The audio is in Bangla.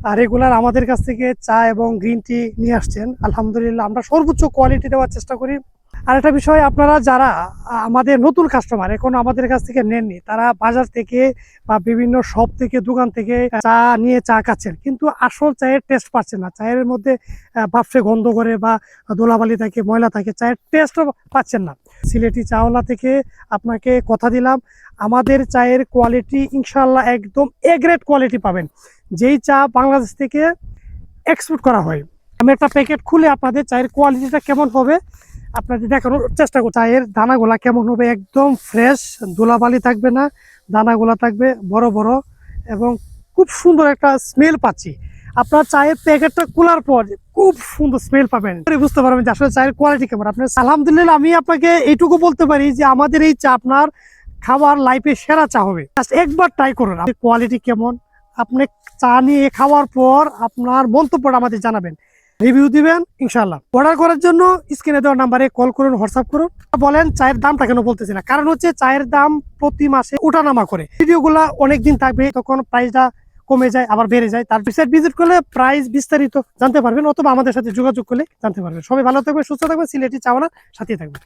আর রেগুলার আমাদের কাছ থেকে চা এবং গ্রিন টি নিয়ে আসছেন। আলহামদুলিল্লাহ আমরা সর্বোচ্চ কোয়ালিটি দেওয়ার চেষ্টা করি। আরেকটা বিষয়, আপনারা যারা আমাদের নতুন কাস্টমার এখন আমাদের কাছ থেকে নেননি, তারা বাজার থেকে বা বিভিন্ন শপ থেকে দোকান থেকে চা নিয়ে চা খাচ্ছেন, কিন্তু আসল চায়ের টেস্ট পাচ্ছেন না। চায়ের মধ্যে বাফে গন্ধ করে বা ধুলাবালি থাকে, ময়লা থাকে, চায়ের টেস্টও পাচ্ছেন না। সিলেটি চাওলা থেকে আপনাকে কথা দিলাম, আমাদের চায়ের কোয়ালিটি ইনশাল্লাহ একদম এ গ্রেড কোয়ালিটি পাবেন, যেই চা বাংলাদেশ থেকে এক্সপোর্ট করা হয়। আমি একটা প্যাকেট খুলে আপনাদের চায়ের কোয়ালিটিটা কেমন হবে আপনাদের দেখানোর চেষ্টা করছি। চায়ের দানাগুলা কেমন হবে, একদম ফ্রেশ, ধুলাবালি থাকবে না, দানাগুলা থাকবে বড় বড় এবং খুব সুন্দর একটা স্মেল পাচ্ছি। আপনার চায়ের প্যাকেটটা খোলার পর খুব সুন্দর স্মেল পাবেন, বুঝতে পারবেন যে আসলে চায়ের কোয়ালিটি কেমন। আপনার আলহামদুলিল্লাহ আমি আপনাকে এইটুকু বলতে পারি যে আমাদের এই চা আপনার খাবার লাইফে সেরা চা হবে। একবার ট্রাই করুন, কোয়ালিটি কেমন। আপনি চা নিয়ে খাওয়ার পর আপনার মন্তব্যটা আমাদের জানাবেন, রিভিউ দিবেন ইনশাল্লাহ। অর্ডার করার জন্য স্ক্রিনে দেওয়া নাম্বারে কল করুন, হোয়াটসঅ্যাপ করুন। বলেন চায়ের দামটা কেন বলতেছি না, কারণ হচ্ছে চায়ের দাম প্রতি মাসে ওঠানামা করে। ভিডিওগুলো অনেকদিন থাকবে, তখন প্রাইসটা কমে যায় আবার বেড়ে যায়। তার ওয়েবসাইট ভিজিট করলে প্রাইস বিস্তারিত জানতে পারবেন, অথবা আমাদের সাথে যোগাযোগ করলে জানতে পারবেন। সবাই ভালো থাকবে, সুস্থ থাকবে, সিলেটি চাওয়ালার সাথে থাকবে।